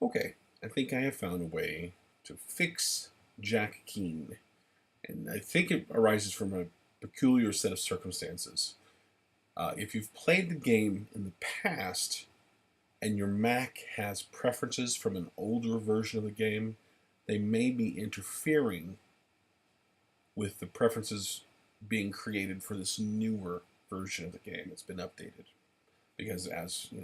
Okay, I think I have found a way to fix Jack Keane, and I think it arises from a peculiar set of circumstances. If you've played the game in the past and your Mac has preferences from an older version of the game, they may be interfering with the preferences being created for this newer version of the game. It's been updated because, as we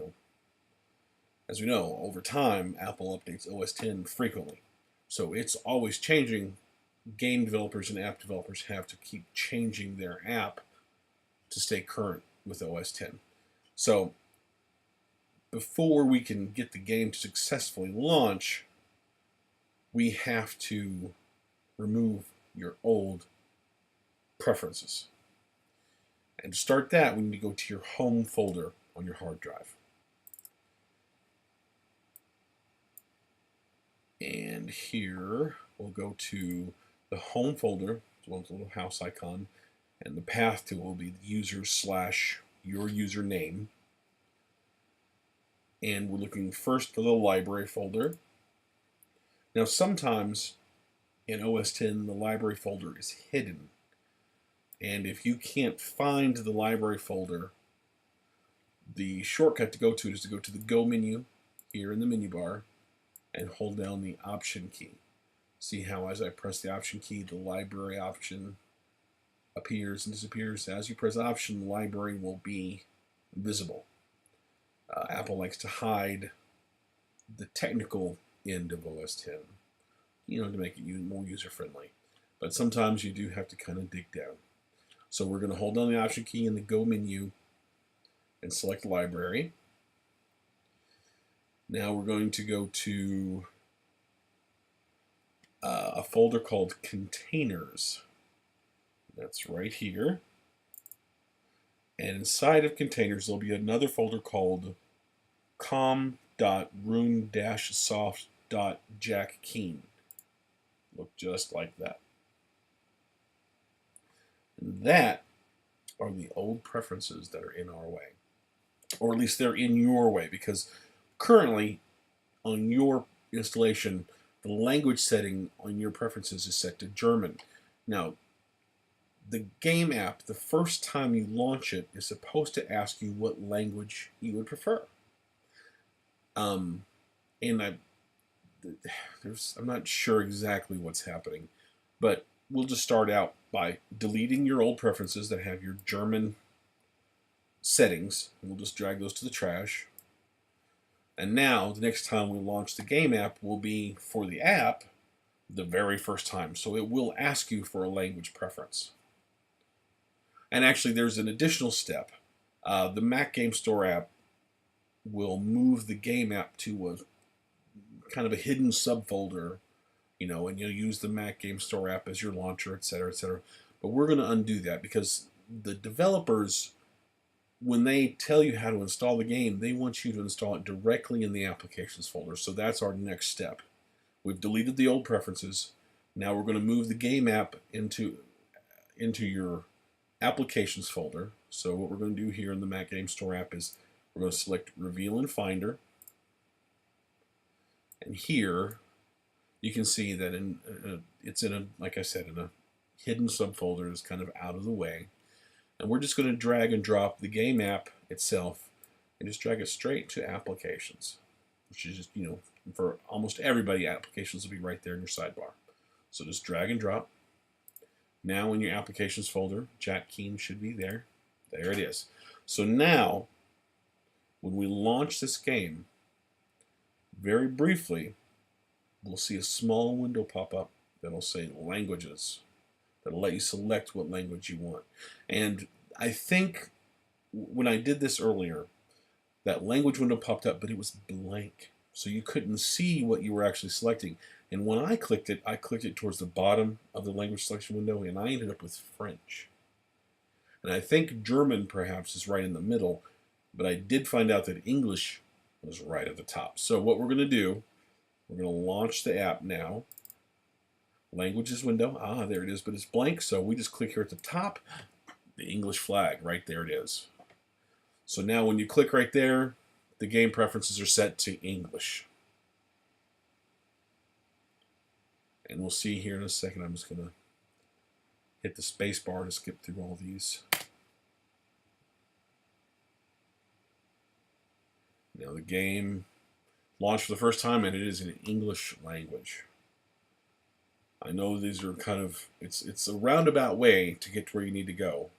know, over time, Apple updates OS X frequently. So it's always changing. Game developers and app developers have to keep changing their app to stay current with OS X. So before we can get the game to successfully launch, we have to remove your old preferences. And to start that, we need to go to your home folder on your hard drive. And here we'll go to the home folder, one little house icon, and the path to will be the user slash your username. And we're looking first for the library folder. Now sometimes in OS X the library folder is hidden. And if you can't find the library folder, the shortcut to go to it is to go to the Go menu here in the menu bar and hold down the Option key. See how as I press the Option key, the library option appears and disappears. As you press Option, the library will be visible. Apple likes to hide the technical end of OS X, to make it more user-friendly. But sometimes you do have to kind of dig down. So we're going to hold down the Option key in the Go menu and select Library. Now we're going to go to a folder called Containers. That's right here. And inside of Containers, there'll be another folder called com.room-soft.JackKeane. Look just like that. And that are the old preferences that are in our way. Or at least they're in your way, because currently on your installation, the language setting on your preferences is set to German. Now, the game app, the first time you launch it, is supposed to ask you what language you would prefer. And I'm not sure exactly what's happening, but we'll just start out by deleting your old preferences that have your German settings. We'll just drag those to the trash. And now, the next time we launch the game app will be for the app the very first time. So it will ask you for a language preference. And actually, there's an additional step. The Mac Game Store app will move the game app to a kind of a hidden subfolder, and you'll use the Mac Game Store app as your launcher, etc., etc. But we're going to undo that because the developers, when they tell you how to install the game, they want you to install it directly in the applications folder. So that's our next step. We've deleted the old preferences. Now we're going to move the game app into your applications folder. So what we're going to do here in the Mac Game Store app is we're going to select Reveal in Finder. And here you can see that it's in a, like I said, in a hidden subfolder. It's kind of out of the way. And we're just going to drag and drop the game app itself and just drag it straight to applications, which is just, for almost everybody, applications will be right there in your sidebar. So just drag and drop. Now in your applications folder, Jack Keane should be there. There it is. So now, when we launch this game, very briefly, we'll see a small window pop up that'll say languages. That'll let you select what language you want. And I think when I did this earlier, that language window popped up, but it was blank. So you couldn't see what you were actually selecting. And when I clicked it towards the bottom of the language selection window, and I ended up with French. And I think German perhaps is right in the middle, but I did find out that English was right at the top. So what we're going to do, we're going to launch the app now. Languages window, there it is, but it's blank, so we just click here at the top, the English flag, right there it is. So now when you click right there, the game preferences are set to English. And we'll see here in a second. I'm just going to hit the space bar to skip through all these. Now the game launched for the first time, and it is in English language. I know these are kind of, it's a roundabout way to get to where you need to go,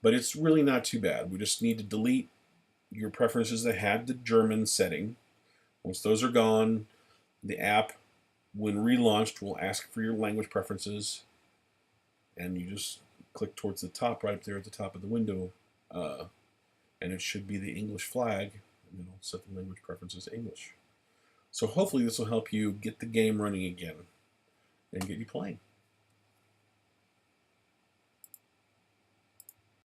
but it's really not too bad. We just need to delete your preferences that had the German setting. Once those are gone, the app, when relaunched, will ask for your language preferences, and you just click towards the top right there at the top of the window, and it should be the English flag, and it'll set the language preferences to English. So hopefully this will help you get the game running again and get you playing.